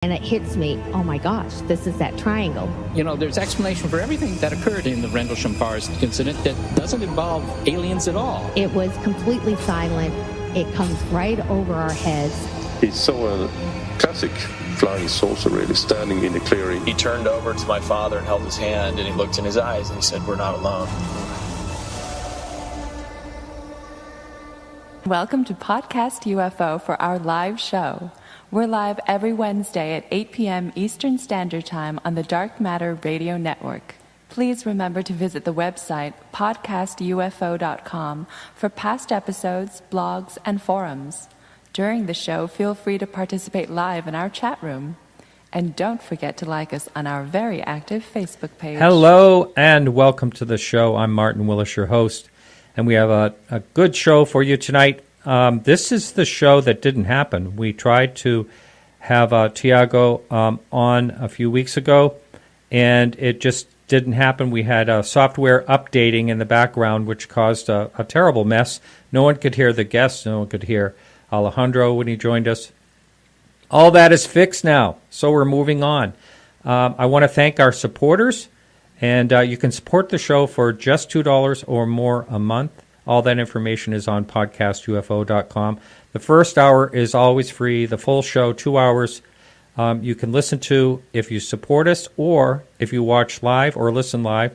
And it hits me, oh my gosh, this is that triangle. You know, there's explanation for everything that occurred in the Rendlesham Forest incident that doesn't involve aliens at all. It was completely silent. It comes right over our heads. He saw a classic flying saucer really standing in the clearing. He turned over to my father and held his hand, and he looked in his eyes and he said, "We're not alone." Welcome to Podcast UFO for our live show. We're live every Wednesday at 8 p.m. Eastern Standard Time on the Dark Matter Radio Network. Please remember to visit the website podcastufo.com for past episodes, blogs, and forums. During the show, feel free to participate live in our chat room. And don't forget to like us on our very active Facebook page. Hello and welcome to the show. I'm Martin Willis, your host, and we have a good show for you tonight. This is the show that didn't happen. We tried to have Thiago on a few weeks ago, and it just didn't happen. We had software updating in the background, which caused a terrible mess. No one could hear the guests. No one could hear Alejandro when he joined us. All that is fixed now, so we're moving on. I want to thank our supporters, and you can support the show for just $2 or more a month. All that information is on podcastufo.com. The first hour is always free. The full show, 2 hours, you can listen to if you support us, or if you watch live or listen live.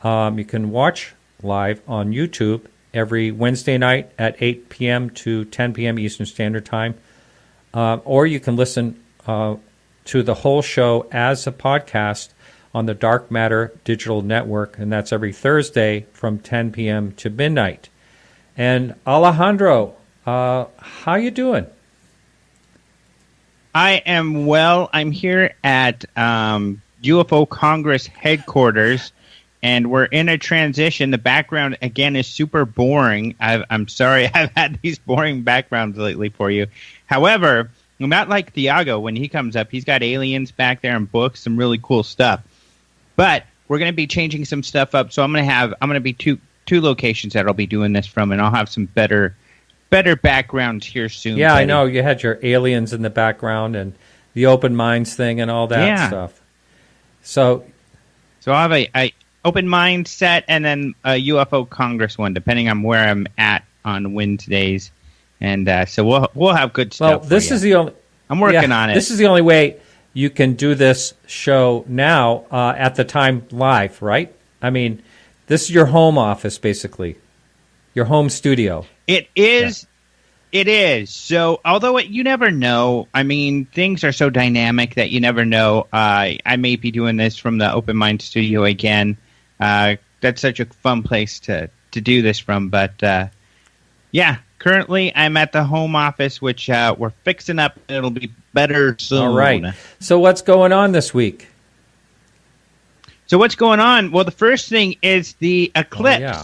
You can watch live on YouTube every Wednesday night at 8 p.m. to 10 p.m. Eastern Standard Time. Or you can listen to the whole show as a podcast on the Dark Matter Digital Network, and that's every Thursday from 10 p.m. to midnight. And Alejandro, how you doing? I am well. I'm here at UFO Congress headquarters, and we're in a transition. The background, again, is super boring. I'm sorry I've had these boring backgrounds lately for you. However, not like Thiago. When he comes up, he's got aliens back there and books, some really cool stuff. But we're going to be changing some stuff up, so I'm going to be two locations that I'll be doing this from, and I'll have some better backgrounds here soon. Yeah, Teddy. I know you had your aliens in the background and the open minds thing and all that stuff. So I'll have a open mind set and then a UFO Congress one, depending on where I'm at on Wednesdays, and so we'll have good stuff. Well, this is the only. I'm working on it. This is the only way you can do this show now at the time live, right? I mean, this is your home office, basically, your home studio. It is. Yeah. It is. So, although you never know, I mean, things are so dynamic that you never know. I may be doing this from the Open Mind Studio again. That's such a fun place to do this from. But, yeah, currently I'm at the home office, which we're fixing up. It'll be better soon. All right. So what's going on this week? So what's going on? Well, the first thing is the eclipse. Yeah.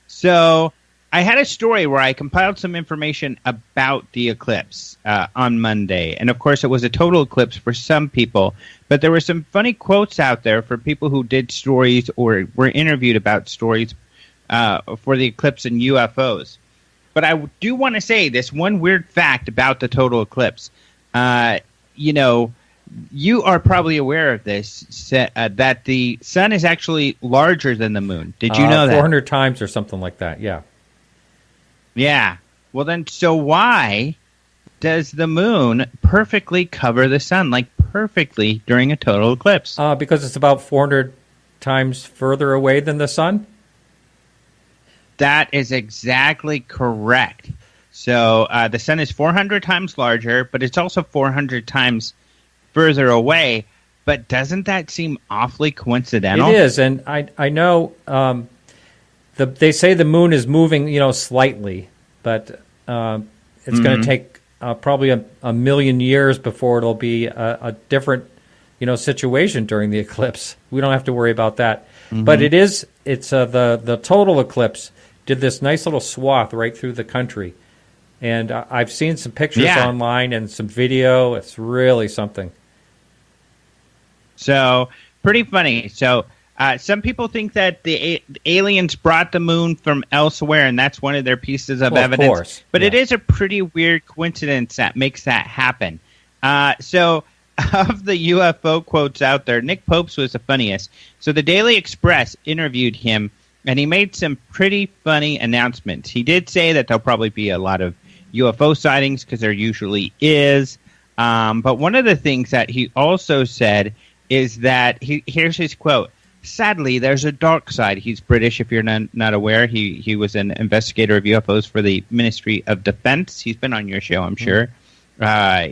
So I had a story where I compiled some information about the eclipse on Monday. And, of course, it was a total eclipse for some people. But there were some funny quotes out there for people who did stories or were interviewed about stories for the eclipse and UFOs. But I do want to say this one weird fact about the total eclipse. You are probably aware of this, that the sun is actually larger than the moon. Did you know that? 400 times or something like that, yeah. Yeah. Well, then, so why does the moon perfectly cover the sun, like perfectly during a total eclipse? Because it's about 400 times further away than the sun? That is exactly correct. So the sun is 400 times larger, but it's also 400 times further away. But doesn't that seem awfully coincidental? It is, and I know they say the moon is moving, slightly, but it's going to take probably a million years before it'll be a different, situation during the eclipse. We don't have to worry about that. Mm-hmm. But it's the total eclipse did this nice little swath right through the country. And I've seen some pictures online and some video. It's really something. So, pretty funny. So, some people think that the aliens brought the moon from elsewhere, and that's one of their pieces of evidence. Of course. But it is a pretty weird coincidence that makes that happen. So, of the UFO quotes out there, Nick Pope's was the funniest. So the Daily Express interviewed him, and he made some pretty funny announcements. He did say that there'll probably be a lot of UFO sightings, because there usually is. But one of the things that he also said is that, here's his quote, "Sadly, there's a dark side." He's British, if you're not aware. He was an investigator of UFOs for the Ministry of Defense. He's been on your show, I'm sure.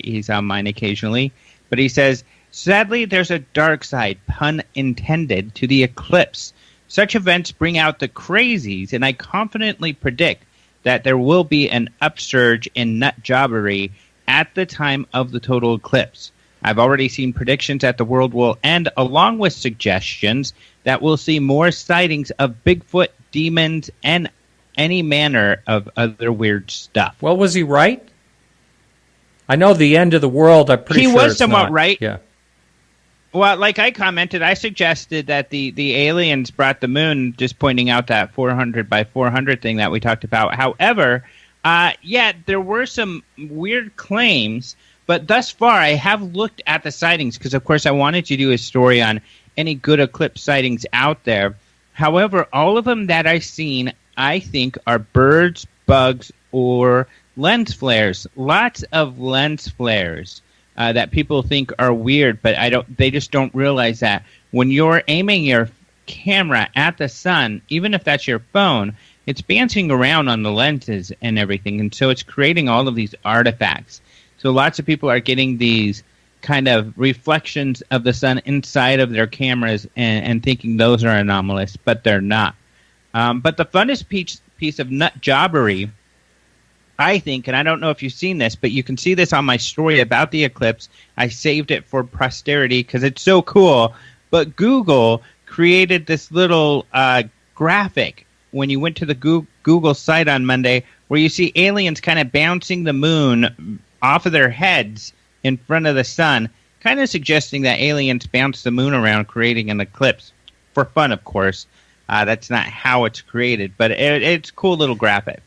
He's on mine occasionally. But he says, "Sadly, there's a dark side, pun intended, to the eclipse. Such events bring out the crazies, and I confidently predict that there will be an upsurge in nut jobbery at the time of the total eclipse. I've already seen predictions that the world will end, along with suggestions that we'll see more sightings of Bigfoot, demons, and any manner of other weird stuff." Well, was he right? I know the end of the world, I'm pretty sure he was it's somewhat not. right. Yeah. Well, like I commented, I suggested that the aliens brought the moon, just pointing out that 400 by 400 thing that we talked about. However, there were some weird claims, but thus far I have looked at the sightings because, of course, I wanted to do a story on any good eclipse sightings out there. However, all of them that I've seen, I think, are birds, bugs, or lens flares. Lots of lens flares that people think are weird, but they just don't realize that when you're aiming your camera at the sun, even if that's your phone, it's bouncing around on the lenses and everything, and so it's creating all of these artifacts. So lots of people are getting these kind of reflections of the sun inside of their cameras and thinking those are anomalous, but they're not. But the funnest piece of nut jobbery, I think, and I don't know if you've seen this, but you can see this on my story about the eclipse. I saved it for posterity because it's so cool. But Google created this little graphic when you went to the Google site on Monday where you see aliens kind of bouncing the moon off of their heads in front of the sun, kind of suggesting that aliens bounce the moon around, creating an eclipse. For fun, of course. That's not how it's created, but it's a cool little graphic.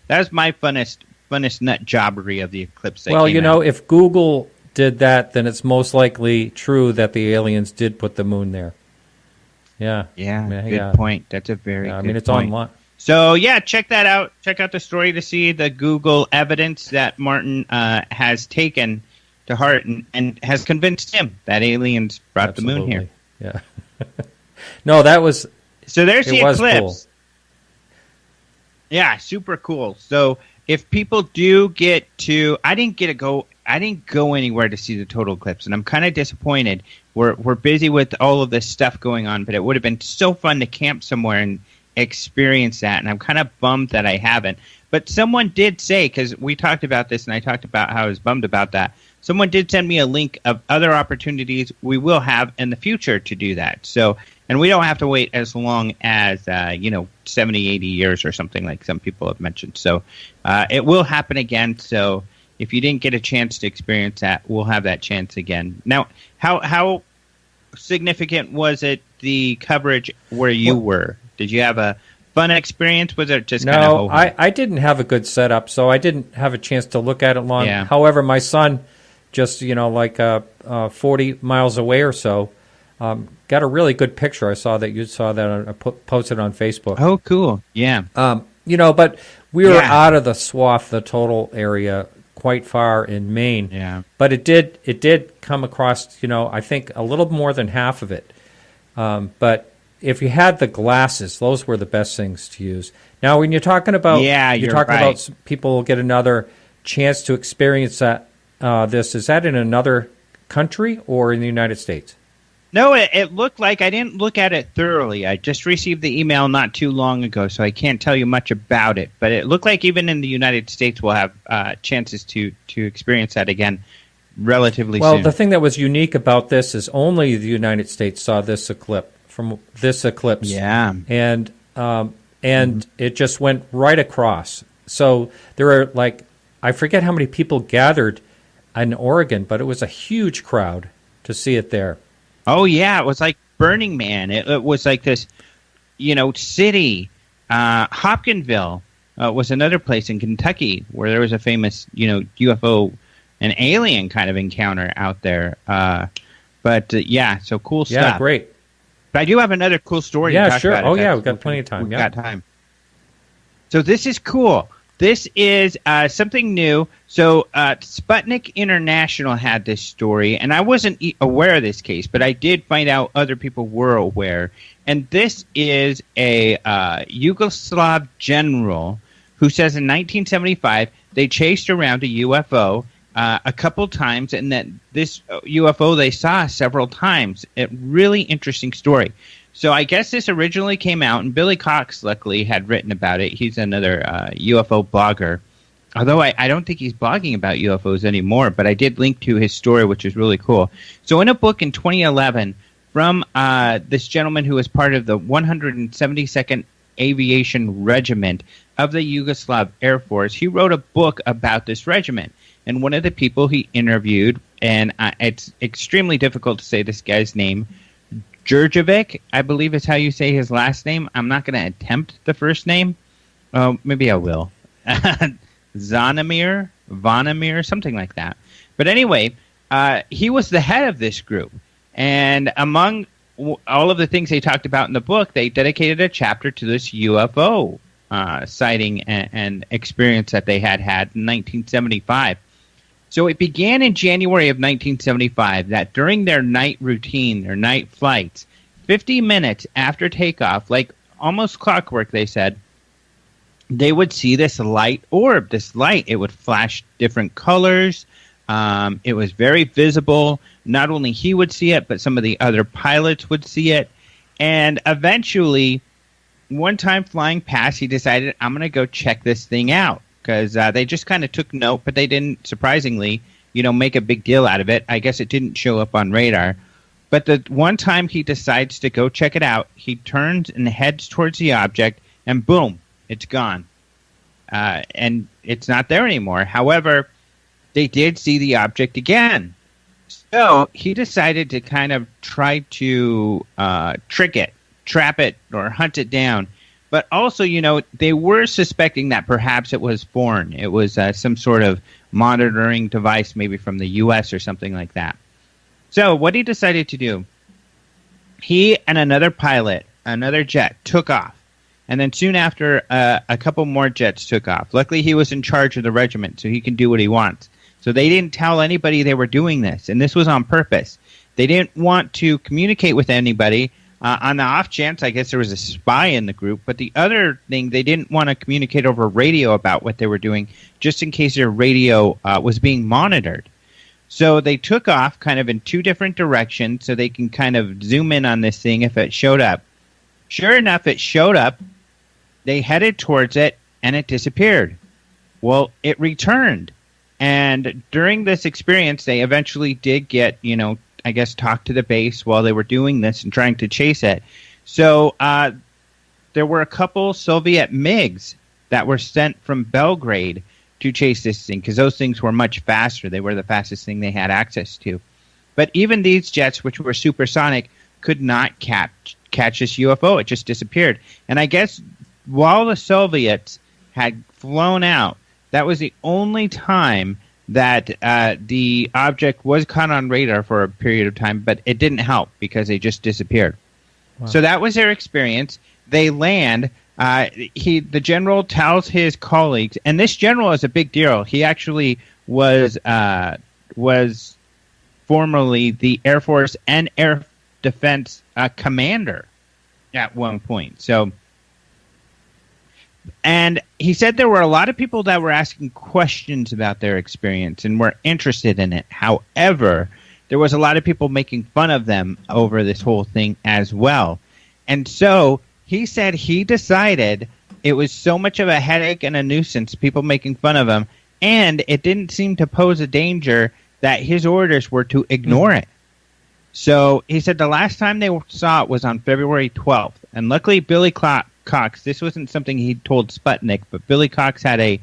That's my funnest nut jobbery of the eclipse. Well, if Google did that, then it's most likely true that the aliens did put the moon there. Yeah. Yeah, good point. That's a very good point. It's online. So, check that out. Check out the story to see the Google evidence that Martin has taken to heart and has convinced him that aliens brought the moon here. Yeah. No, that was... So there's the eclipse. Cool. Yeah, super cool. So if people do get to, I didn't go anywhere to see the total eclipse, and I'm kind of disappointed. We're busy with all of this stuff going on, but it would have been so fun to camp somewhere and experience that, and I'm kind of bummed that I haven't. But someone did say, because we talked about this, and I talked about how I was bummed about that, someone did send me a link of other opportunities we will have in the future to do that. So, and we don't have to wait as long as, 70, 80 years or something like some people have mentioned. So it will happen again. So if you didn't get a chance to experience that, we'll have that chance again. Now, how significant was it, the coverage where you were? Did you have a fun experience? Was it just kind of... No, I didn't have a good setup, so I didn't have a chance to look at it long. Yeah. However, my son, just 40 miles away or so, got a really good picture. I saw that you saw that. I posted on Facebook. Oh, cool. Yeah. But we were out of the swath, the total area, quite far in Maine. Yeah. But it did come across, I think a little more than half of it. But if you had the glasses, those were the best things to use. Now, when you're talking about, about people get another chance to experience that. Is that in another country or in the United States? No, it looked like, I didn't look at it thoroughly. I just received the email not too long ago, so I can't tell you much about it. But it looked like even in the United States we'll have chances to experience that again relatively soon. Well, the thing that was unique about this is only the United States saw this eclipse. Yeah. And it just went right across. So there are I forget how many people gathered in Oregon, but it was a huge crowd to see it there. Oh, yeah. It was like Burning Man. It was like this, city. Hopkinsville was another place in Kentucky where there was a famous, UFO an alien kind of encounter out there. Yeah, so cool stuff. Yeah, great. But I do have another cool story to talk sure. about. Oh, yeah, we've got plenty of time. We've got time. So this is cool. This is something new. So Sputnik International had this story, and I wasn't aware of this case, but I did find out other people were aware. And this is a Yugoslav general who says in 1975 they chased around a UFO a couple times, and that this UFO they saw several times. A really interesting story. So I guess this originally came out, and Billy Cox, luckily, had written about it. He's another UFO blogger, although I don't think he's blogging about UFOs anymore, but I did link to his story, which is really cool. So in a book in 2011 from this gentleman who was part of the 172nd Aviation Regiment of the Yugoslav Air Force, he wrote a book about this regiment. And one of the people he interviewed, and it's extremely difficult to say this guy's name, Djurjevic, I believe is how you say his last name. I'm not going to attempt the first name. Maybe I will. Vonimir, something like that. But anyway, he was the head of this group. And among all of the things they talked about in the book, they dedicated a chapter to this UFO sighting and experience that they had in 1975. So it began in January of 1975 that during their night routine, their night flights, 50 minutes after takeoff, like almost clockwork, they said, they would see this light orb, this light. It would flash different colors. It was very visible. Not only he would see it, but some of the other pilots would see it. And eventually, one time flying past, he decided, I'm going to go check this thing out. Because they just kind of took note, but they didn't, surprisingly, make a big deal out of it. I guess it didn't show up on radar. But the one time he decides to go check it out, he turns and heads towards the object, and boom, it's gone. And it's not there anymore. However, they did see the object again. So he decided to kind of try to trick it, trap it, or hunt it down. But also, they were suspecting that perhaps it was foreign. It was some sort of monitoring device, maybe from the U.S. or something like that. So what he decided to do, he and another pilot, another jet, took off. And then soon after, a couple more jets took off. Luckily, he was in charge of the regiment, so he can do what he wants. So they didn't tell anybody they were doing this, and this was on purpose. They didn't want to communicate with anybody. On the off chance, I guess there was a spy in the group. But the other thing, they didn't want to communicate over radio about what they were doing, just in case their radio was being monitored. So they took off kind of in two different directions so they can kind of zoom in on this thing if it showed up. Sure enough, it showed up. They headed towards it, and it disappeared. Well, it returned. And during this experience, they eventually did get, I guess, talk to the base while they were doing this and trying to chase it. So there were a couple Soviet MiGs that were sent from Belgrade to chase this thing because those things were much faster. They were the fastest thing they had access to. But even these jets, which were supersonic, could not catch this UFO. It just disappeared. And I guess while the Soviets had flown out, that was the only time that the object was caught on radar for a period of time, but it didn't help because they just disappeared. Wow. So that was their experience. They land. The general tells his colleagues, and this general is a big deal. He actually was formerly the Air Force and Air Defense commander at one point. And he said there were a lot of people that were asking questions about their experience and were interested in it. However, there was a lot of people making fun of them over this whole thing as well. And so he said he decided it was so much of a headache and a nuisance, people making fun of him, and it didn't seem to pose a danger that his orders were to ignore it. So he said the last time they saw it was on February 12th. And luckily, Billy Cox, this wasn't something he told Sputnik, but Billy Cox had a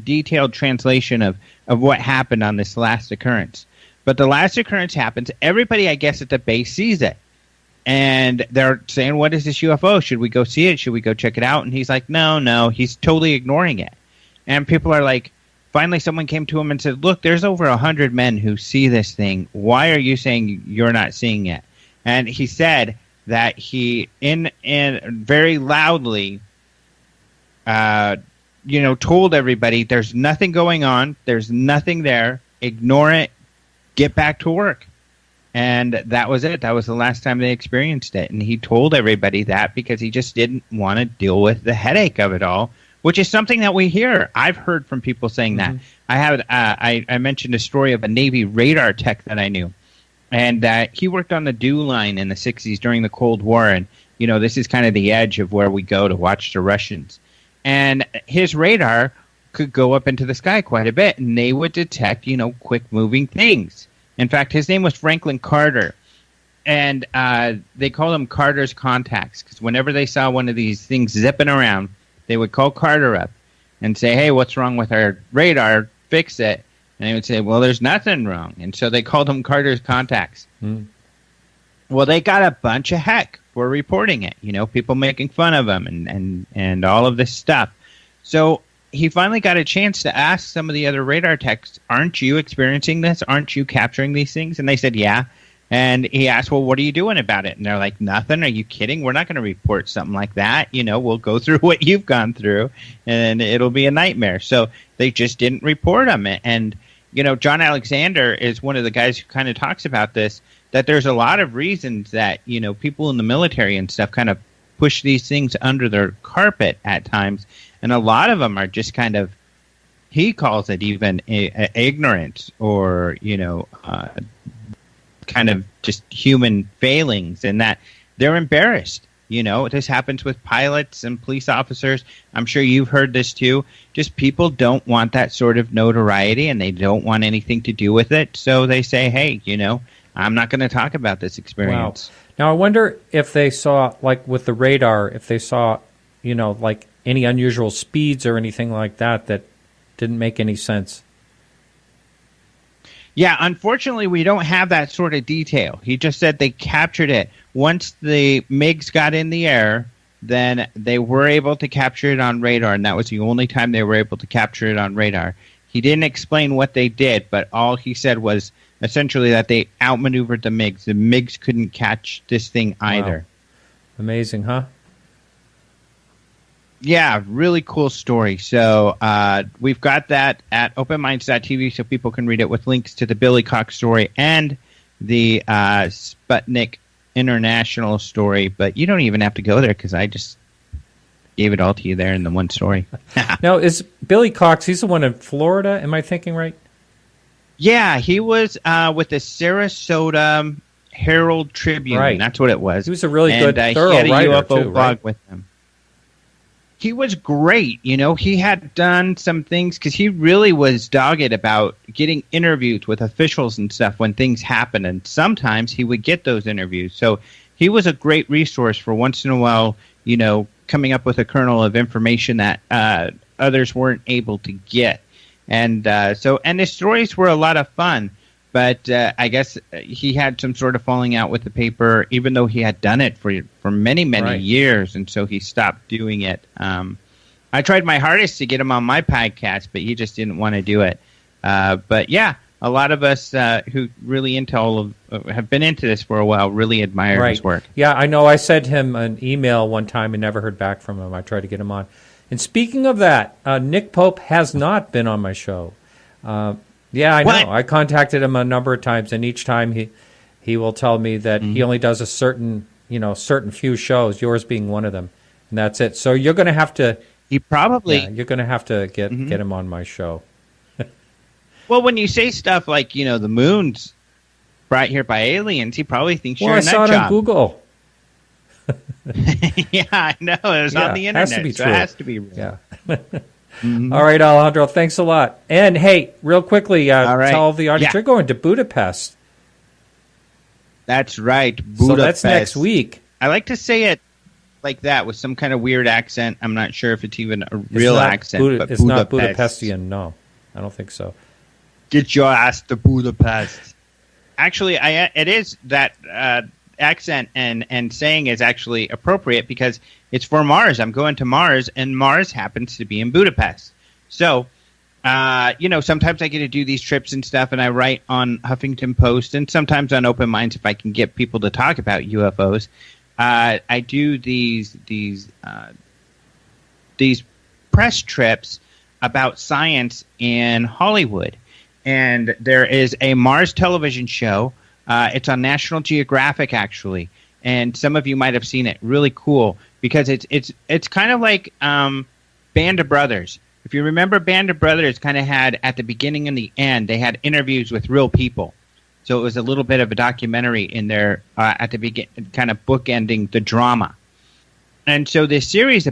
detailed translation of what happened on this last occurrence. But the last occurrence happens. Everybody, I guess, at the base sees it. And they're saying, what is this UFO? Should we go see it? Should we go check it out? And he's like, no. He's totally ignoring it. And people are like, finally someone came to him and said, look, there's over 100 men who see this thing. Why are you saying you're not seeing it? And he said that he, in very loudly, told everybody, there's nothing going on. There's nothing there. Ignore it. Get back to work. And that was it. That was the last time they experienced it. And he told everybody that because he just didn't want to deal with the headache of it all, which is something that we hear. I've heard from people saying that. I mentioned a story of a Navy radar tech that I knew. And he worked on the DEW line in the 60s during the Cold War. And, this is kind of the edge of where we go to watch the Russians. And his radar could go up into the sky quite a bit, and they would detect, quick-moving things. In fact, his name was Franklin Carter, and they called him Carter's contacts, because whenever they saw one of these things zipping around, they would call Carter up and say, hey, what's wrong with our radar? Fix it. And they would say, well, there's nothing wrong. And so they called him Carter's contacts. Well, they got a bunch of heck for reporting it, people making fun of him and all of this stuff. So he finally got a chance to ask some of the other radar techs, aren't you experiencing this? Aren't you capturing these things? And they said, yeah. And he asked, well, what are you doing about it? And they're like, nothing. Are you kidding? We're not going to report something like that. We'll go through what you've gone through, and it'll be a nightmare. So they just didn't report them. And, John Alexander is one of the guys who kind of talks about this, that there's a lot of reasons that, people in the military and stuff kind of push these things under their carpet at times. And a lot of them are just kind of, he calls it even ignorance or, kind of just human failings, and that they're embarrassed. This happens with pilots and police officers. I'm sure you've heard this too. Just people don't want that sort of notoriety, and they don't want anything to do with it. So they say, hey, I'm not going to talk about this experience. Wow. Now, I wonder if they saw, like with the radar, if they saw, like any unusual speeds or anything like that didn't make any sense. Yeah, unfortunately, we don't have that sort of detail. He just said they captured it. Once the MiGs got in the air, then they were able to capture it on radar, and that was the only time they were able to capture it on radar. He didn't explain what they did, but all he said was essentially that they outmaneuvered the MiGs. The MiGs couldn't catch this thing either. Wow. Amazing, huh? Yeah, really cool story. So we've got that at openminds.tv so people can read it with links to the Billy Cox story and the Sputnik International story. But you don't even have to go there because I just gave it all to you there in the one story. Now, is Billy Cox, he's the one in Florida, am I thinking right? Yeah, he was with the Sarasota Herald Tribune. Right. That's what it was. He was a really good, thorough he had a writer, UFO too, blog right? with him. He was great. He had done some things because he really was dogged about getting interviews with officials and stuff when things happen. And sometimes he would get those interviews. So he was a great resource for once in a while, coming up with a kernel of information that others weren't able to get. And and his stories were a lot of fun. But I guess he had some sort of falling out with the paper, even though he had done it for many, many years, and so he stopped doing it. I tried my hardest to get him on my podcast, but he just didn't want to do it. But yeah, a lot of us who really have been into this for a while really admire his work. Yeah, I know. I sent him an email one time and never heard back from him. I tried to get him on. And speaking of that, Nick Pope has not been on my show. Yeah, I know. What? I contacted him a number of times, and each time he will tell me that he only does a certain few shows, yours being one of them, and that's it. So you're going to have to. You're going to have to get him on my show. Well, when you say stuff like the moon's brought here by aliens, he probably thinks you're a nut job. I saw it on Google. Yeah, I know. It was on the internet. Has to be so true. It has to be real. Yeah. All right, Alejandro, thanks a lot. And, hey, real quickly, tell the audience you're going to Budapest. That's right, Budapest. So that's next week. I like to say it like that with some kind of weird accent. I'm not sure if it's even a real accent. But it's not Budapestian, no. I don't think so. Get your ass to Budapest. Actually, it is that accent and saying is actually appropriate because it's for Mars. I'm going to Mars, and Mars happens to be in Budapest. So sometimes I get to do these trips and stuff, and I write on Huffington Post, and sometimes on Open Minds if I can get people to talk about UFOs. I do these press trips about science in Hollywood, and there is a Mars television show. It's on National Geographic, actually, and some of you might have seen it. Really cool because it's kind of like Band of Brothers. If you remember, Band of Brothers kind of had, at the beginning and the end, they had interviews with real people. So it was a little bit of a documentary in there at the beginning, kind of bookending the drama. And so this series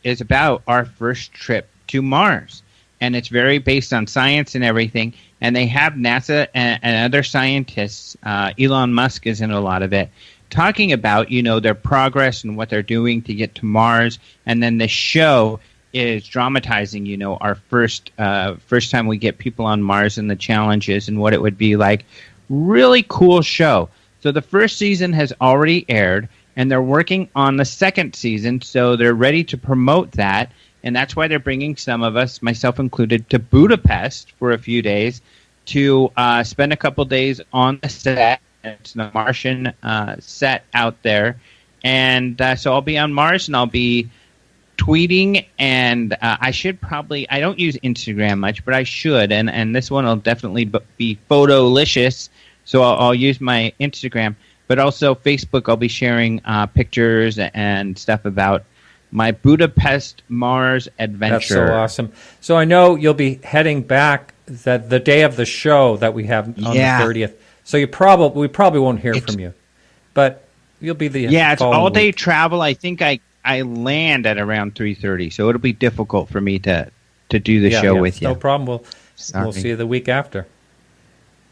is about our first trip to Mars. And it's very based on science and everything. And they have NASA and other scientists, Elon Musk is in a lot of it, talking about, their progress and what they're doing to get to Mars. And then the show is dramatizing, our first time we get people on Mars and the challenges and what it would be like. Really cool show. So the first season has already aired, and they're working on the second season, so they're ready to promote that. And that's why they're bringing some of us, myself included, to Budapest for a few days to spend a couple days on the set. It's the Martian set out there. And so I'll be on Mars, and I'll be tweeting, and I don't use Instagram much, but I should, and this one will definitely be photolicious, so I'll use my Instagram, but also Facebook. I'll be sharing pictures and stuff about my Budapest Mars adventure. That's so awesome. So I know you'll be heading back the day of the show that we have on the 30th, so we probably won't hear from you, but you'll be the it's all-day travel. I think I land at around 3:30, so it'll be difficult for me to do the show with you. No problem. We'll see you the week after.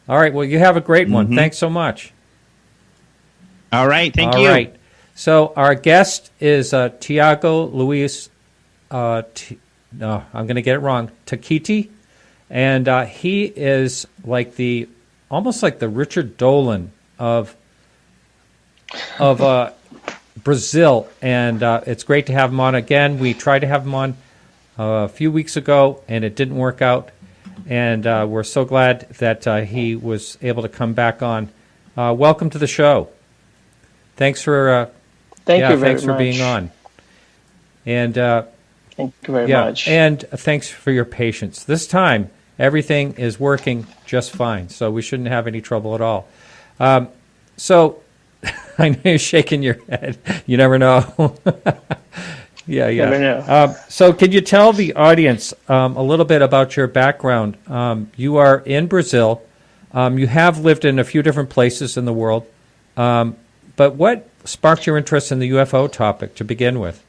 All right. Well, you have a great one. Mm-hmm. Thanks so much. All right. Thank you. All right. So our guest is Thiago Luiz. I'm going to get it wrong. Ticchetti, and he is almost like the Richard Dolan of Brazil, and it's great to have him on again. We tried to have him on a few weeks ago, and it didn't work out, and we're so glad that he was able to come back on. Welcome to the show. Thanks for thanks for being on. And thank you very much. And thanks for your patience. This time, everything is working just fine, so we shouldn't have any trouble at all. So. I know you're shaking your head. You never know. Yeah. Never know. So can you tell the audience a little bit about your background? You are in Brazil. You have lived in a few different places in the world. But what sparked your interest in the UFO topic to begin with?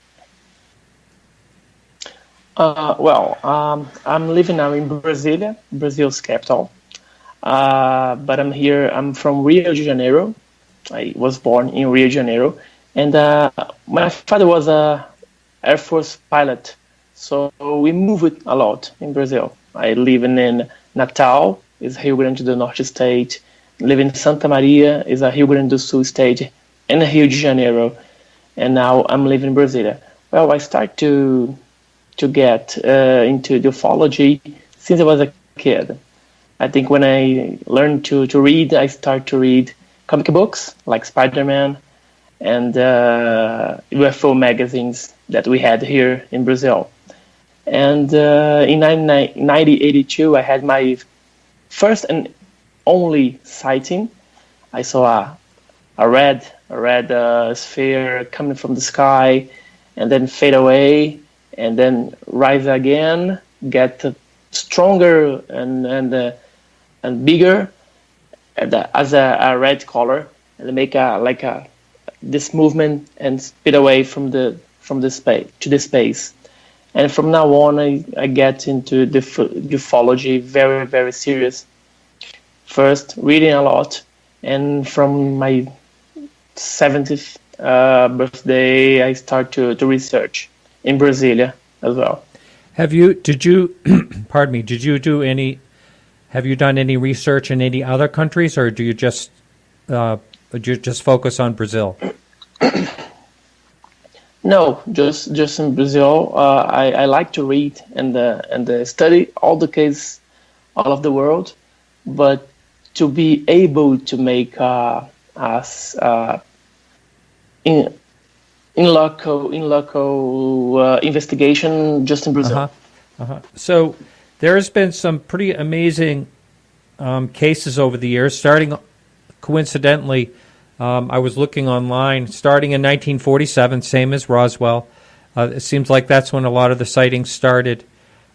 I'm living now in Brasilia, Brazil's capital. But I'm from Rio de Janeiro. I was born in Rio de Janeiro, and my father was a Air Force pilot, so we moved a lot in Brazil. I live in Natal, is Rio Grande do Norte state. Live in Santa Maria, is a Rio Grande do Sul state, and Rio de Janeiro. And now I'm living in Brasilia. Well, I started to get into the ufology since I was a kid. I think when I learned to read, I started to read comic books like Spider-Man and UFO magazines that we had here in Brazil. And in 1982, I had my first and only sighting. I saw a red sphere coming from the sky and then fade away and then rise again, get stronger and bigger as a red color, and make this movement and speed away from the space to the space. And from now on, I get into the ufology very, very serious. First, reading a lot, and from my 70th birthday, I start to research in Brasilia as well. Have you done any research in any other countries, or do you just focus on Brazil? No, just in Brazil. I like to read and study all the cases all of the world, but to be able to make in local investigation just in Brazil. So there has been some pretty amazing cases over the years. Starting, coincidentally, I was looking online, starting in 1947, same as Roswell. It seems like that's when a lot of the sightings started.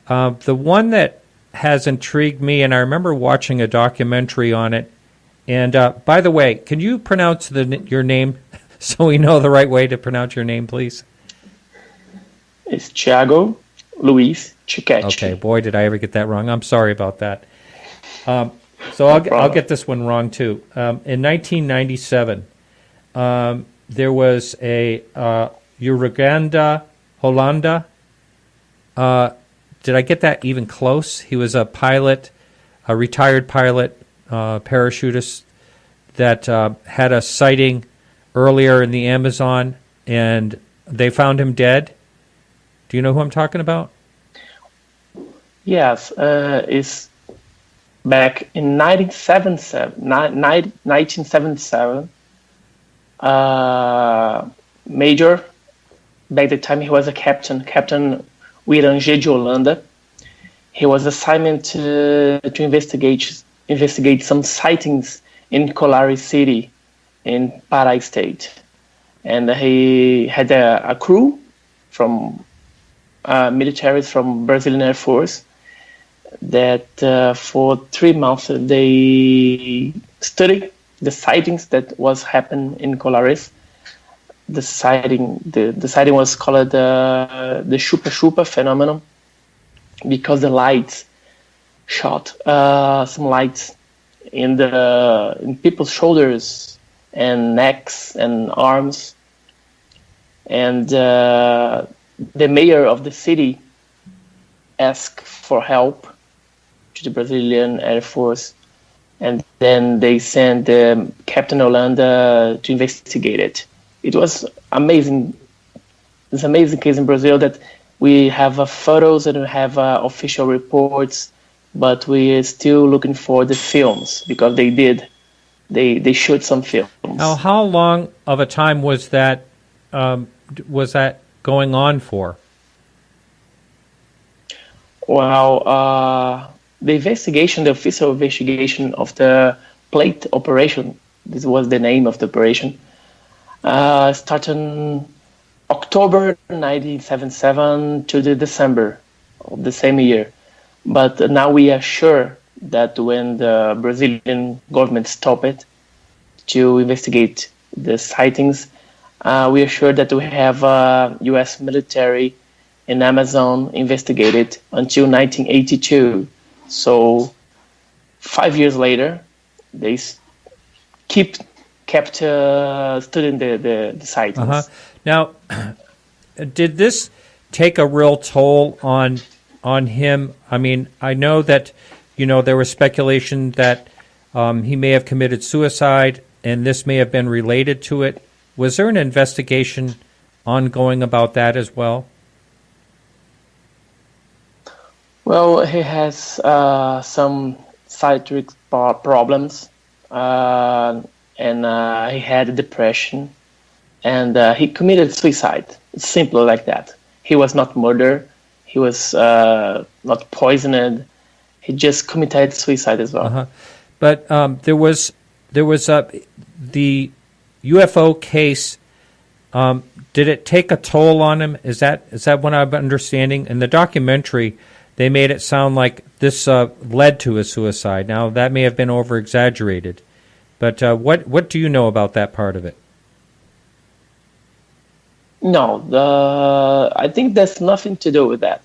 The one that has intrigued me, and I remember watching a documentary on it. And by the way, can you pronounce your name so we know the right way to pronounce your name, please? It's Thiago Luiz Ticchetti. Okay, boy, did I ever get that wrong. I'm sorry about that. So I'll get this one wrong, too. In 1997, there was a Uruganda Hollanda. Did I get that even close? He was a pilot, a retired pilot, parachutist that had a sighting earlier in the Amazon, and they found him dead. Do you know who I'm talking about? Yes, it's back in 1977. Major, back at the time he was a captain Wirangê de Holanda. He was assigned to investigate some sightings in Colares City in Pará State. And he had a crew from militaries from Brazilian Air Force that for 3 months they studied the sightings that was happening in Colares. The sighting was called the chupa-chupa phenomenon because the lights shot some lights in people's shoulders and necks and arms, and the mayor of the city asked for help to the Brazilian Air Force, and then they sent Captain Holanda to investigate it. It was amazing. It's an amazing case in Brazil that we have photos and we have official reports, but we are still looking for the films because they shot some films. Now, how long of a time was that going on for? Well, the official investigation of the plate operation, this was the name of the operation, started in October 1977 to the December of the same year. But now we are sure that when the Brazilian government stopped it to investigate the sightings, we are sure that we have U.S. military in Amazon investigated until 1982. So 5 years later, they kept studying the sightings. Now, did this take a real toll on him? I mean, I know that there was speculation that he may have committed suicide, and this may have been related to it. Was there an investigation ongoing about that as well? Well, he has some psychiatric problems, and he had depression, and he committed suicide. It's simple like that. He was not murdered. He was not poisoned. He just committed suicide as well. But there was the UFO case. Did it take a toll on him? Is that what I'm understanding? In the documentary, they made it sound like this led to a suicide. Now, that may have been over-exaggerated. But what do you know about that part of it? No, I think there's nothing to do with that.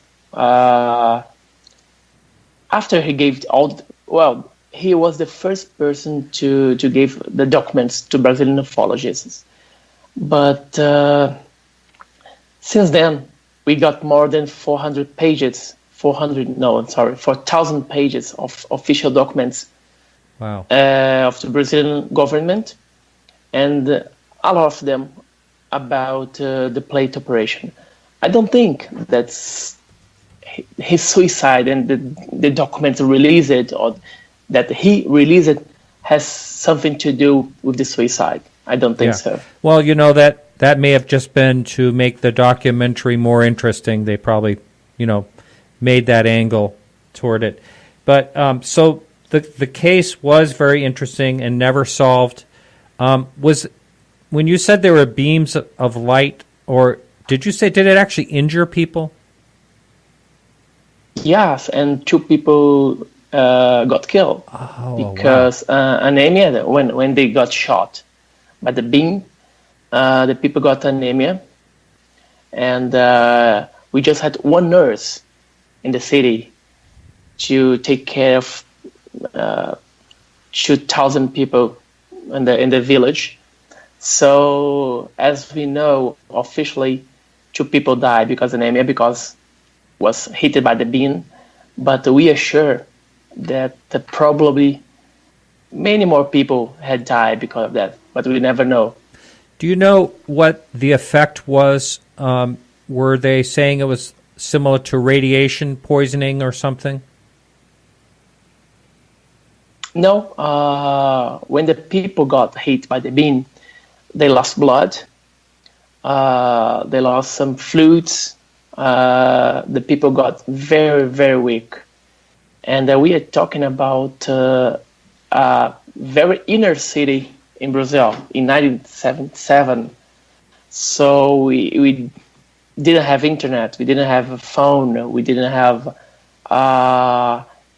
After he gave he was the first person to give the documents to Brazilian ufologists. But since then, we got more than 4,000 pages of official documents. Wow. Of the Brazilian government, and a lot of them about the plate operation. I don't think that's his suicide and the documents release it, or that he released it, has something to do with the suicide. I don't think so. Well, that may have just been to make the documentary more interesting. They probably, made that angle toward it. But so the case was very interesting and never solved. Was when you said there were beams of light, or did it actually injure people? Yes, and 2 people got killed because anemia. When they got shot by the beam, the people got anemia, and we just had one nurse in the city to take care of 2,000 people in the village. So, as we know, officially, 2 people died because of anemia, because was hit by the beam. But we are sure that probably many more people had died because of that, but we never know. Do you know what the effect was? Were they saying it was similar to radiation poisoning or something? No. When the people got hit by the beam, they lost blood. They lost some fluids. The people got very, very weak. And we are talking about a very inner city in Brazil in 1977. So we didn't have internet, we didn't have a phone, we didn't have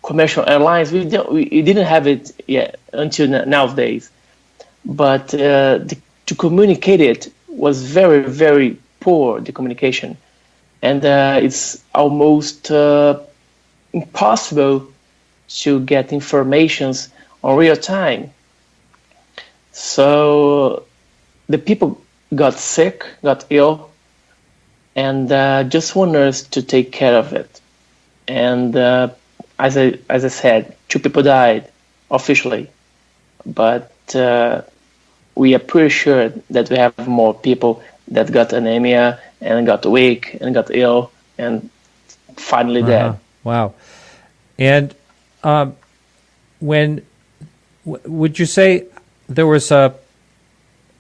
commercial airlines. We didn't have it yet until nowadays. But to communicate it was very, very poor, the communication. And it's almost impossible to get informations on real time. So the people got sick, got ill, and just one nurse to take care of it. And as I said, 2 people died officially, but we are pretty sure that we have more people that got anemia and got weak and got ill and finally dead. Wow. And would you say there was a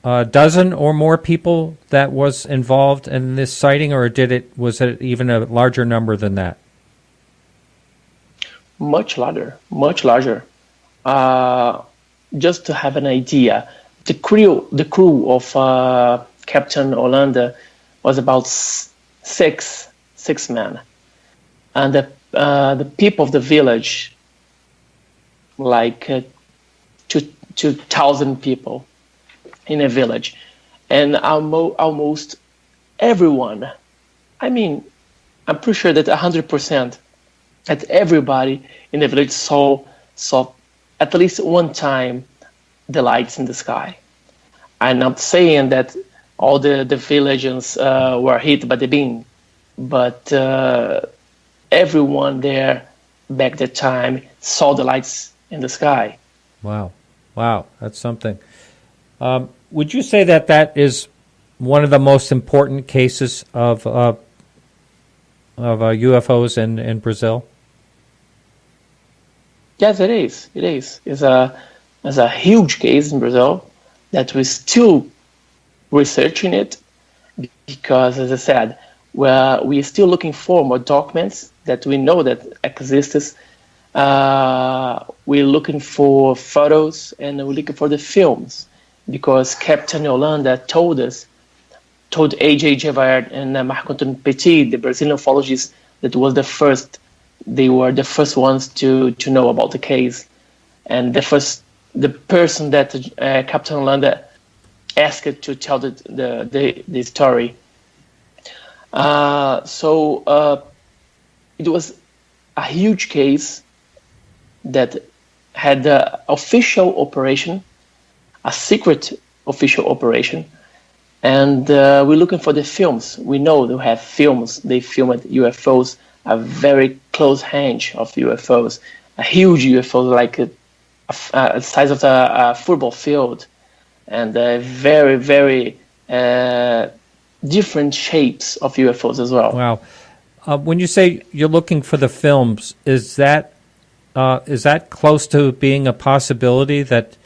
dozen or more people that was involved in this sighting, or was it even a larger number than that? Much larger. Just to have an idea, the crew of Captain Hollander was about six men, and the people of the village, like 2,000 people in a village, and almost everyone. I mean, I'm pretty sure that 100%, that everybody in the village saw at least one time the lights in the sky. I'm not saying that all the villagers were hit by the beam, but everyone there back that time saw the lights in the sky. Wow, that's something. Would you say that is one of the most important cases of UFOs in Brazil? Yes, it is. It is. It's a huge case in Brazil that we're still researching it, because, as I said, we're still looking for more documents that we know that exist. We're looking for photos, and we're looking for the films, because Captain Hollander told A.J. Gevaert and Marco Antônio Petit, the Brazilian UFOlogists, that was they were the first ones to know about the case, and the person that Captain Hollander asked to tell the story. So it was a huge case that had an official operation, a secret official operation, and we're looking for the films. We know they have films. They filmed UFOs, a very close range of UFOs, a huge UFO like the size of a football field, and very, very different shapes of UFOs as well. Wow. When you say you're looking for the films, is that close to being a possibility that,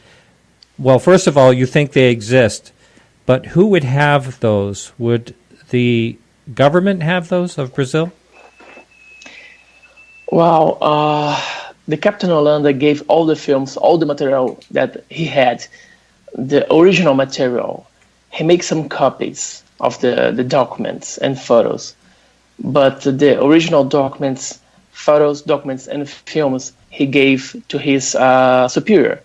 well, first of all, you think they exist, but who would have those? Would the government have those of Brazil? Well, the Captain Holanda gave all the films, all the material that he had, the original material. He makes some copies of the documents and photos. But the original documents, photos, documents, and films he gave to his superior,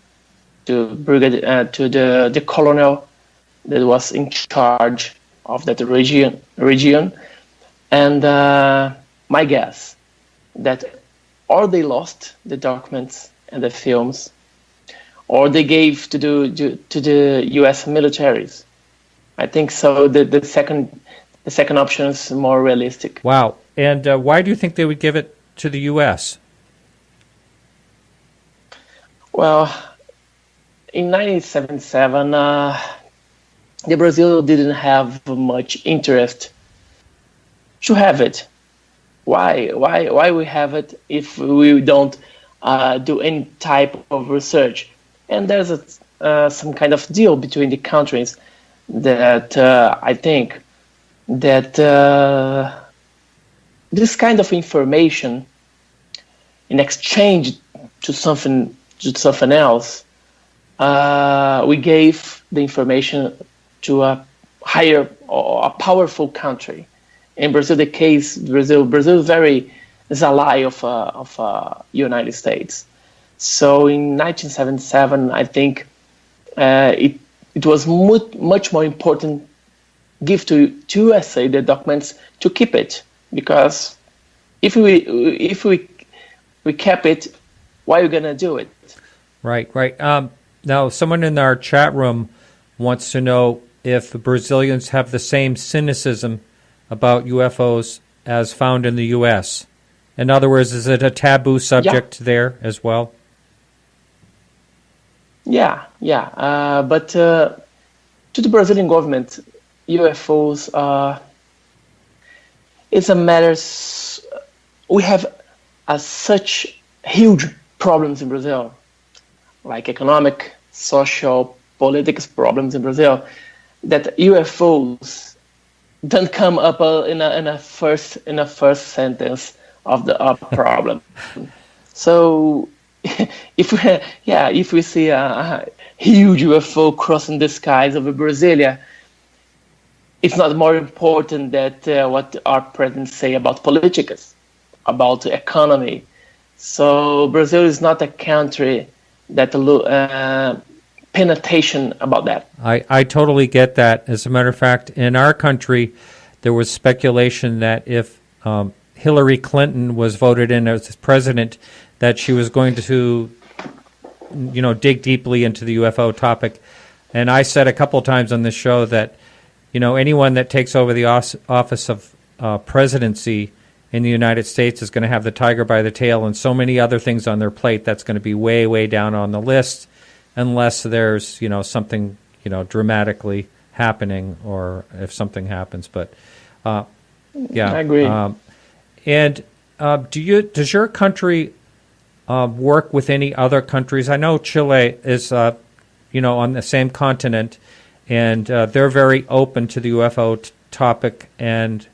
to the colonel that was in charge of that region. And my guess that or they lost the documents and the films, or they gave to the U.S. militaries. I think so. The second option is more realistic. Wow. And why do you think they would give it to the U.S.? Well, in 1977, the Brazil didn't have much interest to have it. Why we have it if we don't do any type of research? And there's some kind of deal between the countries that I think that this kind of information in exchange to something else, we gave the information to a higher or a powerful country. In Brazil, the case Brazil is an ally of United States. So in 1977, I think it was much more important give to USA the documents to keep it, because if we kept it, why are we gonna do it? Right. Now, someone in our chat room wants to know if the Brazilians have the same cynicism about UFOs as found in the U.S. In other words, is it a taboo subject there as well? Yeah. But to the Brazilian government, UFOs, it's a matter. We have such huge problems in Brazil, like economic, social, political problems in Brazil, that UFOs don't come up in a first sentence of the problem. So if we see a huge UFO crossing the skies over Brasilia, it's not more important that what our presidents say about politics, about the economy. So Brazil is not a country that pay attention about that. I totally get that. As a matter of fact, in our country, there was speculation that if Hillary Clinton was voted in as president, that she was going to, dig deeply into the UFO topic. And I said a couple of times on this show that, anyone that takes over the office of presidency in the United States is going to have the tiger by the tail and so many other things on their plate that's going to be way, way down on the list, unless there's, something, dramatically happening, or if something happens. But I agree. And does your country work with any other countries? I know Chile is, on the same continent, and they're very open to the UFO topic, and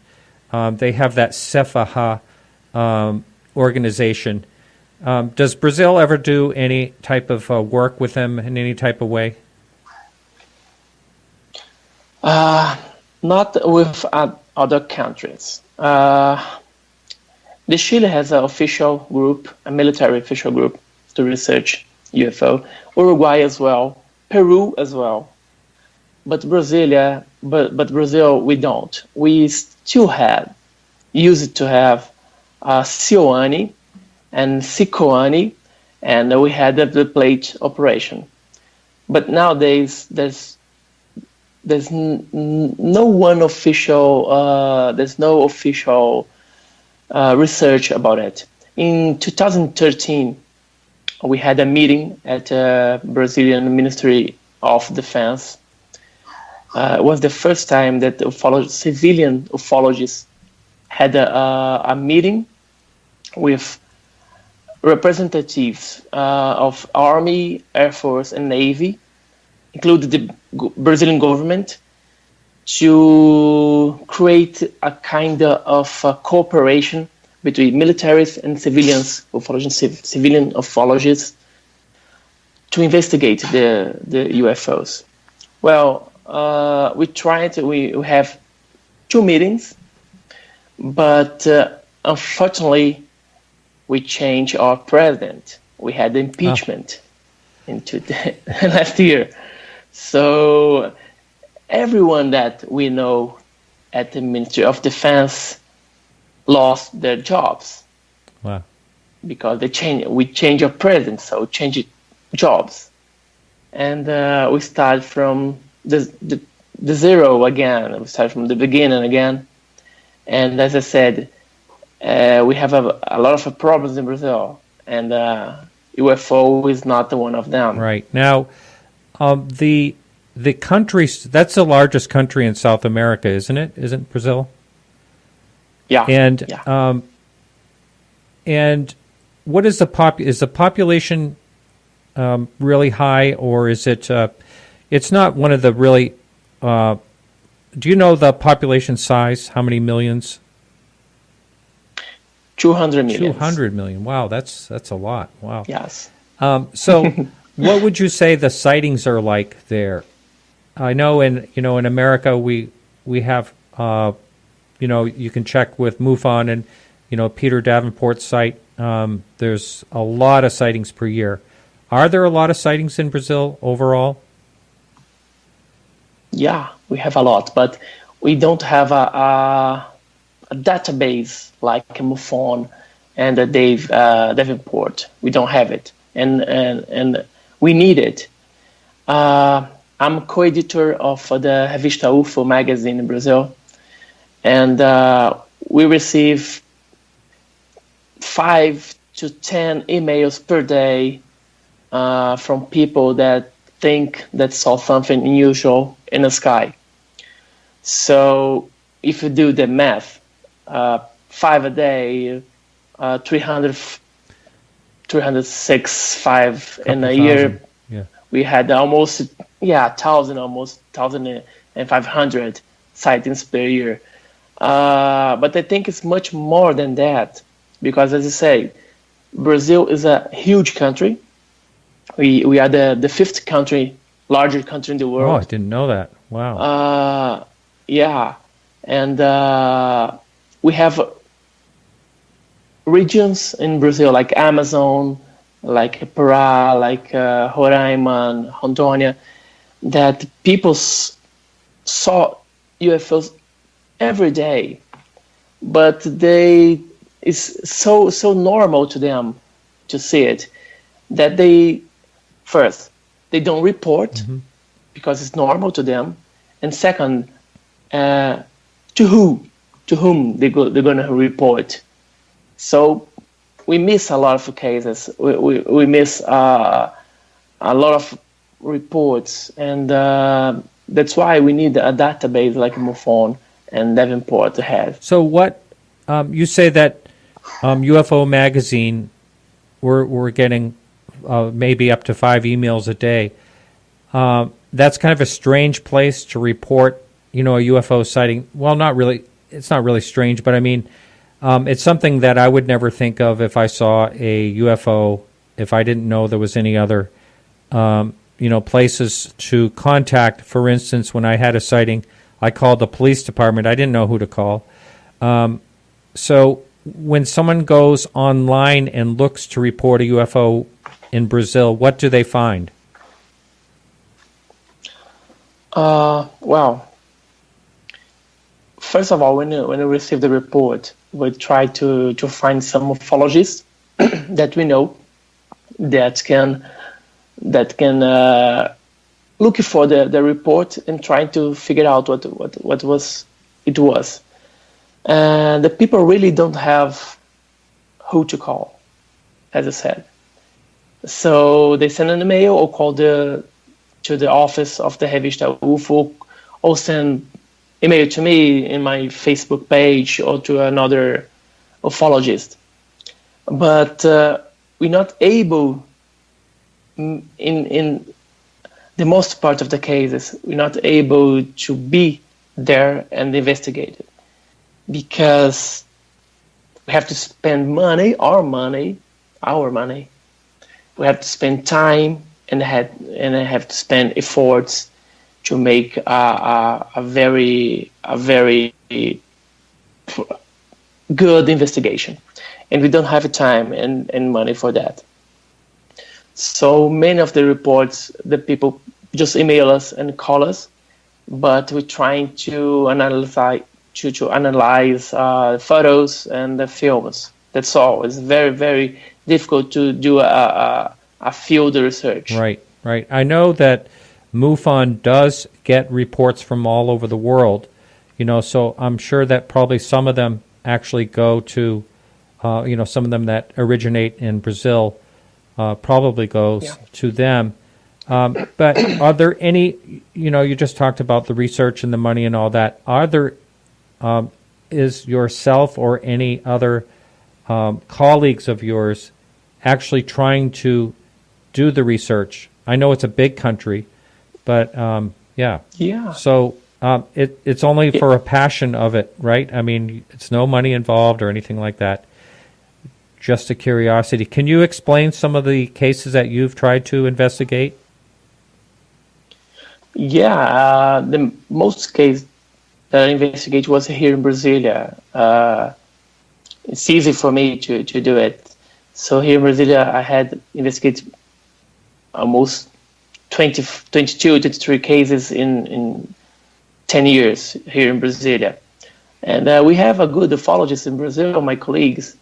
they have that CEFAHA organization. Does Brazil ever do any type of work with them in any type of way? Not with other countries. The Chile has an official group, a military official group, to research UFO. Uruguay as well, Peru as well. But Brazil, we don't. We still used to have COANI and SICOANI, and we had the plate operation. But nowadays, there's no official research about it. In 2013, we had a meeting at the Brazilian Ministry of Defense, it was the first time that civilian ufologists had a meeting with representatives of Army, Air Force, and Navy, including the Brazilian government, to create a kind of cooperation between militaries and civilians, civilian ufologists, to investigate the UFOs. Well, we have 2 meetings, but unfortunately, we changed our president. We had the impeachment last year. So everyone that we know at the Ministry of Defense lost their jobs. Wow. Because we changed our president, so changed jobs. And we start from the zero again. We start from the beginning again. And as I said, we have a lot of problems in Brazil, and UFO is not one of them. Right. Now, the countries, that's the largest country in South America, isn't it? Isn't Brazil? Yeah. And yeah. And what is the population really high, or is it? It's not one of the really. Do you know the population size? How many millions? 200 million. 200 million. Wow, that's a lot. Wow. Yes. So, what would you say the sightings are like there? I know in America we have you can check with MUFON and Peter Davenport's site. There's a lot of sightings per year. Are there a lot of sightings in Brazil overall? Yeah, we have a lot, but we don't have a database like MUFON and Davenport. We don't have it, and we need it. I'm co-editor of the Revista UFO magazine in Brazil, and we receive 5 to 10 emails per day from people that think that saw something unusual in the sky. So if you do the math, 5 a day, 306, 5 in a year. Yeah. We had almost 1,500 sightings per year. But I think it's much more than that, because as I say, Brazil is a huge country. We are the 5th largest country in the world. Oh, I didn't know that. Wow. Yeah, and we have regions in Brazil like Amazon, like Pará, like Roraima, Rondônia, that people saw UFOs every day, but it's so normal to them to see it that they don't report because it's normal to them, and second, to whom they're going to report. So we miss a lot of cases. We miss a lot of reports, and that's why we need a database like MUFON and Davenport to have. So what you say that UFO magazine, we're getting maybe up to 5 emails a day. That's kind of a strange place to report, a UFO sighting. Well, not really. It's not really strange, but I mean, it's something that I would never think of if I saw a UFO, if I didn't know there was any other, places to contact. For instance, when I had a sighting, I called the police department. I didn't know who to call. So when someone goes online and looks to report a UFO in Brazil, what do they find? Well, first of all, when you receive the report, we try to find some ufologists that we know that can look for the report and try to figure out what it was. And the people really don't have who to call, as I said. So they send an email or call to the office of the Revista UFO, or send email to me in my Facebook page or to another ufologist. But we're not able, in the most part of the cases, we're not able to be there and investigate it, because we have to spend money. We have to spend time and have to spend efforts to make a very good investigation, and we don't have time and money for that. So many of the reports, the people just email us and call us, but we're trying to analyze photos and the films. That's all. It's very, very difficult to do a field research. Right. I know that MUFON does get reports from all over the world, so I'm sure that probably some of them actually go to, some of them that originate in Brazil probably goes to them. But are there any, you just talked about the research and the money and all that. Are there, is yourself or any other colleagues of yours actually trying to do the research? I know it's a big country, but yeah. So it's only for a passion of it, right? I mean, it's no money involved or anything like that. Just a curiosity. Can you explain some of the cases that you've tried to investigate? Yeah, the most case that I investigate was here in Brasilia. It's easy for me to do it. So here in Brasilia, I had investigated almost 22, 23 cases in 10 years here in Brasilia. And we have a good ufologist in Brazil, my colleagues,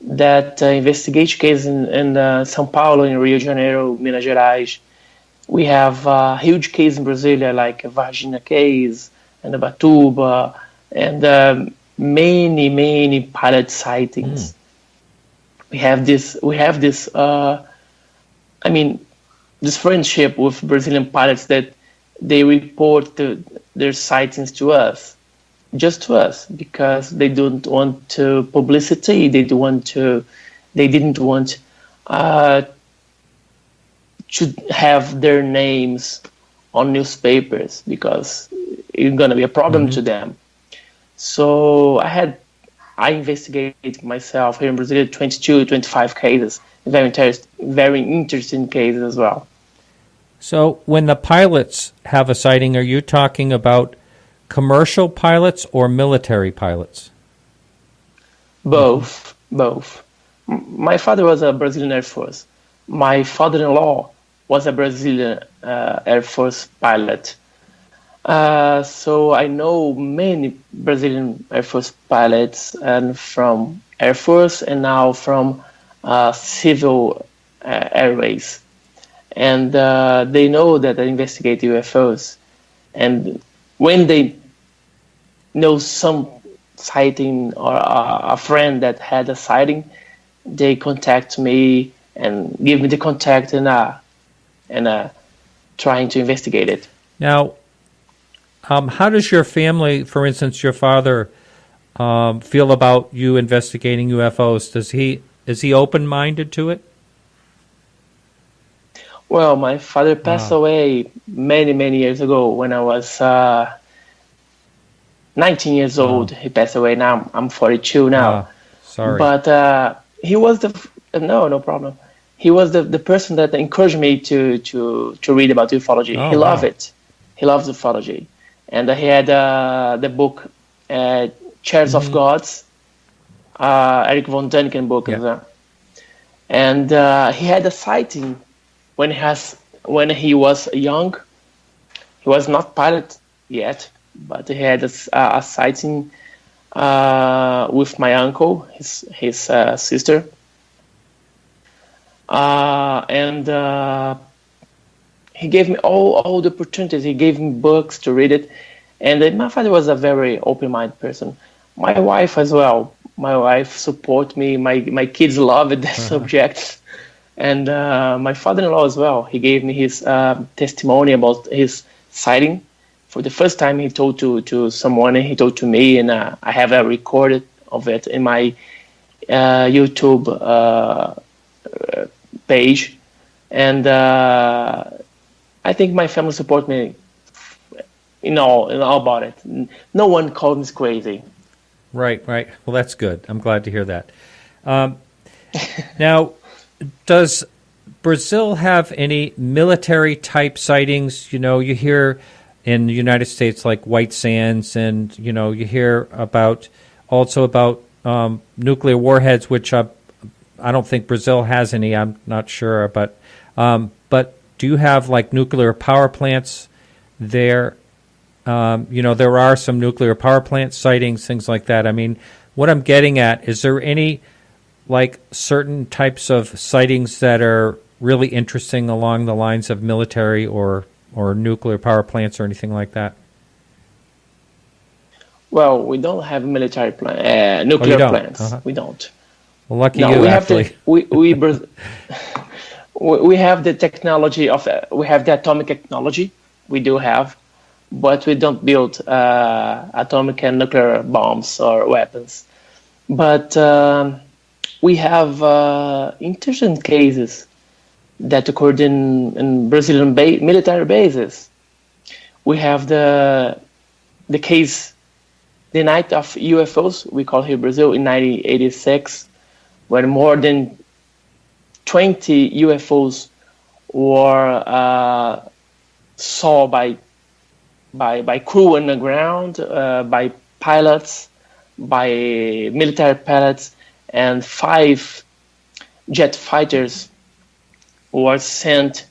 that investigate cases in São Paulo, in Rio de Janeiro, Minas Gerais. We have huge cases in Brasilia, like Varginha case and Ubatuba, and many pilot sightings. We have this this friendship with Brazilian pilots that they report their sightings to us, just to us, because they don't want publicity. They didn't want to have their names on newspapers, because it's going to be a problem to them. So I investigated myself here in Brazil 22, 25 cases, very interesting cases as well. So when the pilots have a sighting, are you talking about commercial pilots or military pilots? Both. My father was a Brazilian Air Force. My father-in-law was a Brazilian Air Force pilot. So I know many Brazilian Air Force pilots, and from Air Force and now from civil airways. And they know that I investigate UFOs. And when they know some sighting or a friend that had a sighting, they contact me and give me the contact and trying to investigate it. Now, how does your family, for instance, your father, feel about you investigating UFOs? Is he open-minded to it? Well, my father passed away many years ago when I was 19 years old. He passed away. Now I'm 42 now. Sorry. But he was no problem. He was the person that encouraged me to read about ufology. He loved it. He loves ufology. And he had the book Chairs of Gods, Eric von Däniken book. And he had a sighting when he was young. He was not pilot yet, but he had a sighting with my uncle, his sister. And he gave me all the opportunities. He gave me books to read it. And my father was a very open-minded person. My wife as well. My wife support me. My kids loved that subject. And my father-in-law as well. He gave me his testimony about his sighting for the first time, he told to someone, and he told to me, and I have a recorded of it in my YouTube page. And I think my family support me in all about it. No one called me crazy. Right. Well, that's good. I'm glad to hear that. Now, does Brazil have any military-type sightings? You know, you hear in the United States like White Sands, and, you know, you hear also about nuclear warheads, which I don't think Brazil has any. I'm not sure, but do you have like nuclear power plants there? You know, there are some nuclear power plant sightings, things like that. I mean, what I'm getting at, is there any like certain types of sightings that are really interesting along the lines of military or nuclear power plants or anything like that? Well, we don't have military nuclear plants. Uh-huh. We don't. Well, lucky you, we actually. We have the technology we have the atomic technology. We do have, but we don't build atomic and nuclear bombs or weapons. But we have interesting cases that occurred in Brazilian military bases. We have the case, the night of UFOs, we call here Brazil, in 1986, where more than 20 UFOs were saw by crew on the ground, by pilots, by military pilots, and 5 jet fighters were sent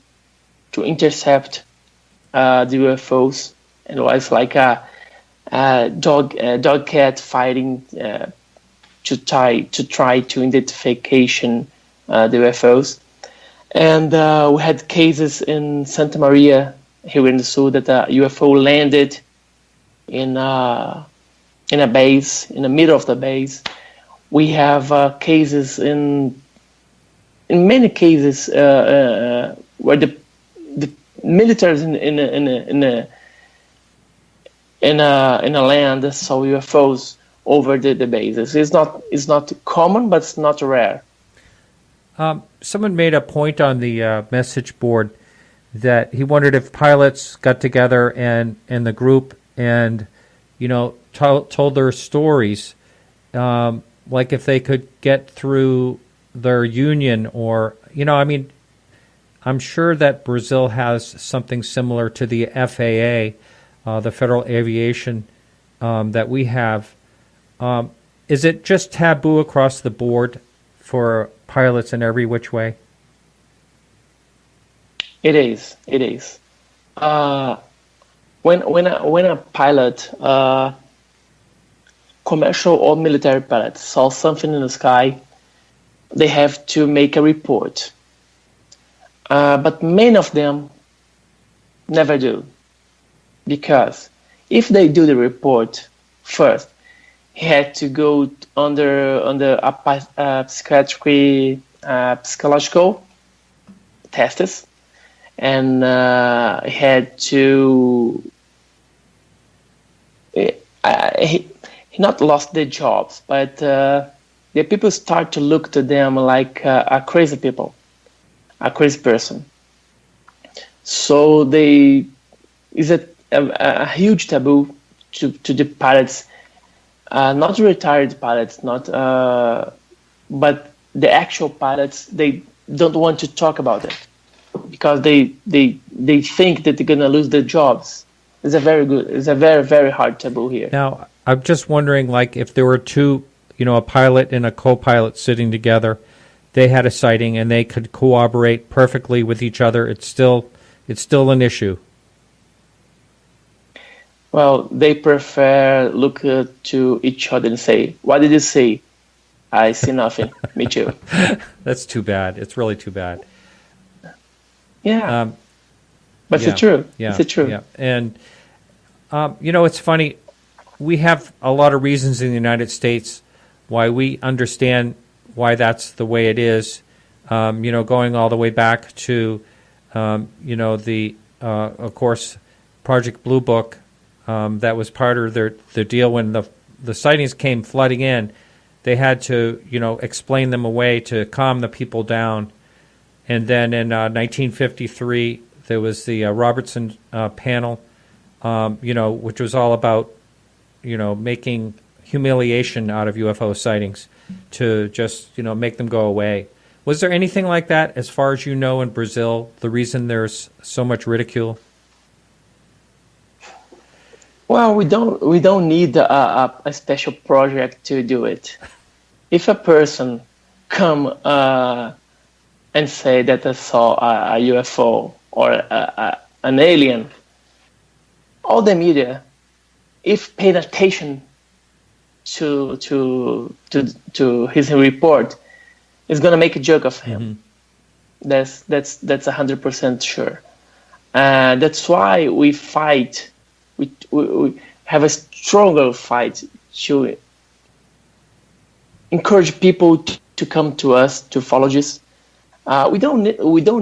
to intercept the UFOs. And it was like a dog cat fighting to try to identification the UFOs. And we had cases in Santa Maria here in the Sul that a UFO landed in a base, in the middle of the base. We have cases in many cases where the militaries in a land saw UFOs over the bases. It's not common, but it's not rare. Someone made a point on the message board that he wondered if pilots got together and the group and, you know, told their stories, like if they could get through their union, or, you know, I mean, I'm sure that Brazil has something similar to the FAA, the Federal Aviation, that we have. Is it just taboo across the board for pilots in every which way? It is. When a pilot, commercial or military pilot, saw something in the sky, they have to make a report. But many of them never do, because if they do the report first, he had to go under a psychological tests, and he had to. He not lost their jobs, but the people start to look to them like a crazy people, a crazy person. So is a huge taboo to the pilots. Not retired pilots, but the actual pilots, they don't want to talk about it because they think that they're gonna lose their jobs. It's a very, very hard taboo here. Now, I'm just wondering, like, if there were two, you know, a pilot and a co-pilot sitting together, they had a sighting and they could cooperate perfectly with each other, it's still an issue. Well, they prefer look to each other and say, "What did you see?" "I see nothing." "Me too." That's too bad. It's really too bad. Yeah. But yeah. It's true. Yeah. It's true. Yeah. And, you know, it's funny. We have a lot of reasons in the United States why we understand why that's the way it is. You know, going all the way back to, you know, of course, Project Blue Book, That was part of their deal when the sightings came flooding in. They had to, explain them away to calm the people down. And then in 1953, there was the Robertson panel, which was all about, making humiliation out of UFO sightings to just, make them go away. Was there anything like that, as far as you know, in Brazil, the reason there's so much ridicule? Well, we don't need a special project to do it. If a person come and say that I saw a UFO or an alien, all the media, if paid attention to his report, is going to make a joke of him. That's 100% sure. That's why we fight. We have a stronger fight to encourage people to come to us, to ufologists. We don't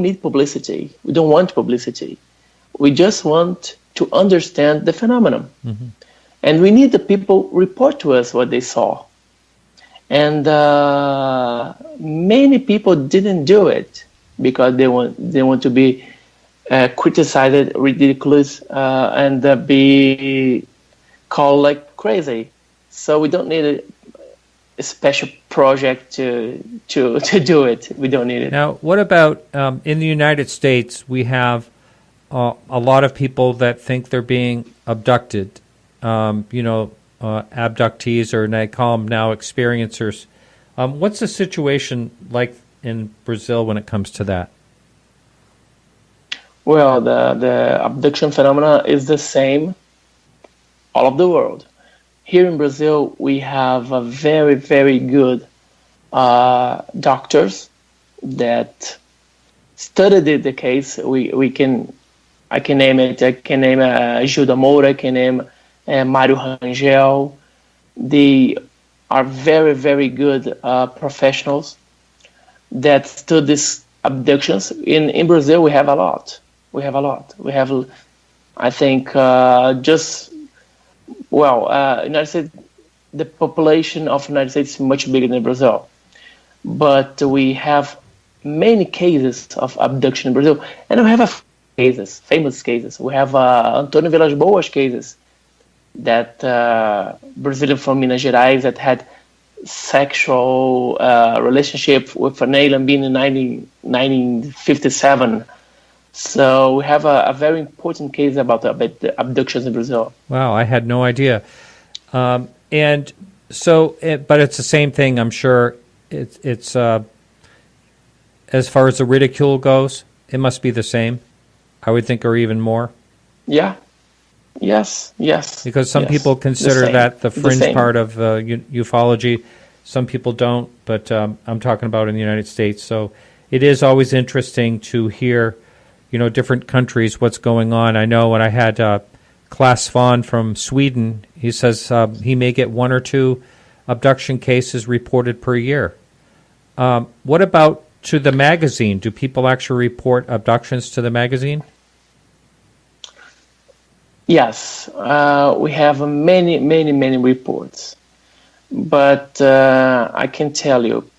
need publicity. We don't want publicity. We just want to understand the phenomenon, and we need the people report to us what they saw. And many people didn't do it because they want to be criticized, ridiculous, and be called like crazy. So we don't need a special project to do it. We don't need it. Now, what about in the United States? We have a lot of people that think they're being abducted. Abductees, or they call them now experiencers. What's the situation like in Brazil when it comes to that? Well, the abduction phenomena is the same all over the world. Here in Brazil, we have a very, very good doctors that studied the case. I can name Gilda Moura, I can name Mário Rangel. They are very, very good professionals that study these abductions. In Brazil, we have a lot. We have, I think, United States, the population of the United States is much bigger than Brazil. But we have many cases of abduction in Brazil. And we have famous cases. We have Antônio Vilas Boas cases, that Brazilian from Minas Gerais that had sexual relationship with an alien being in 1957. So we have a very important case about the abductions in Brazil. Wow, I had no idea. But it's the same thing, I'm sure. It's as far as the ridicule goes, it must be the same, I would think, or even more. Yeah. Yes. Because some people consider that the fringe part of ufology. Some people don't, but I'm talking about in the United States. So it is always interesting to hear, different countries, what's going on. I know when I had Klaas Svahn from Sweden, he says he may get 1 or 2 abduction cases reported per year. What about to the magazine? Do people actually report abductions to the magazine? Yes, we have many reports, but I can tell you,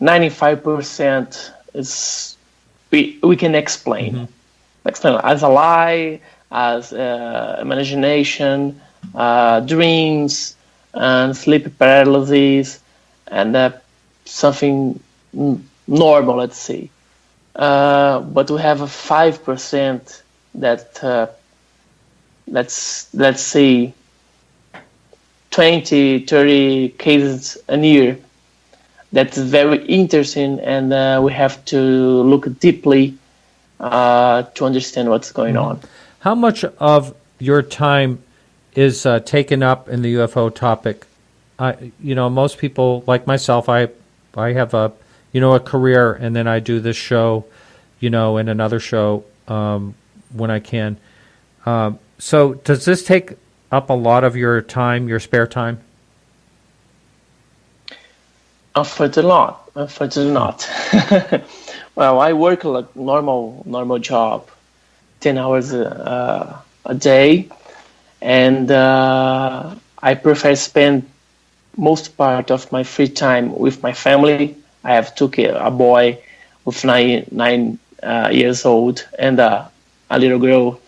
95% is we can explain. Explain as a lie, as imagination, dreams, and sleep paralysis, and something normal, let's say. But we have a 5% that. Let's say 20, 30 cases a year. That's very interesting, and we have to look deeply to understand what's going on. How much of your time is taken up in the UFO topic? Most people, like myself, I have a career, and then I do this show, and another show when I can. So does this take up a lot of your time, your spare time? Unfortunately not. Well, I work like normal job, 10 hours a day, and I prefer spend most part of my free time with my family. I have a boy with nine years old and a little girl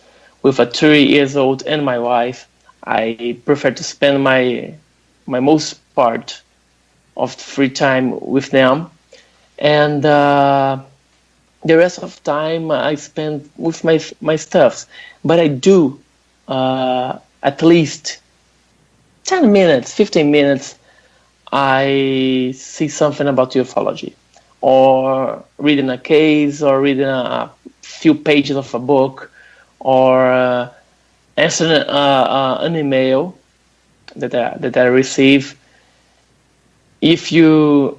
with a 3 years old and my wife. I prefer to spend my most part of the free time with them, and the rest of time I spend with my stuffs. But I do at least 10 minutes, 15 minutes, I see something about ufology, or reading a case, or reading a few pages of a book, or answering an email that I receive. If you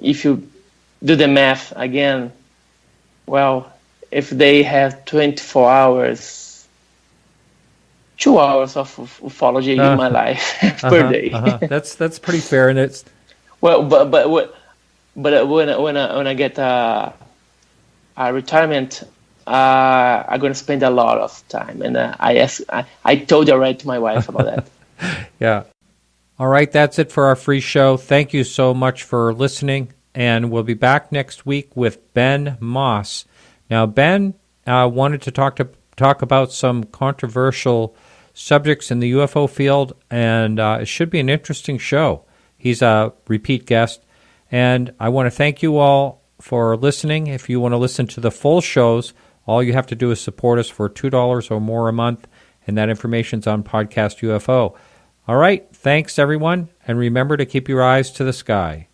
do the math again, well, if they have 24 hours, 2 hours of ufology in my life per day. That's pretty fair, and it's well, but when I get a retirement, I'm gonna spend a lot of time, and I told already to my wife about that. Yeah. All right, that's it for our free show. Thank you so much for listening, and we'll be back next week with Ben Moss. Now, Ben wanted to talk about some controversial subjects in the UFO field, and it should be an interesting show. He's a repeat guest, and I want to thank you all for listening. If you want to listen to the full shows, all you have to do is support us for $2 or more a month, and that information's on Podcast UFO. All right, thanks everyone, and remember to keep your eyes to the sky.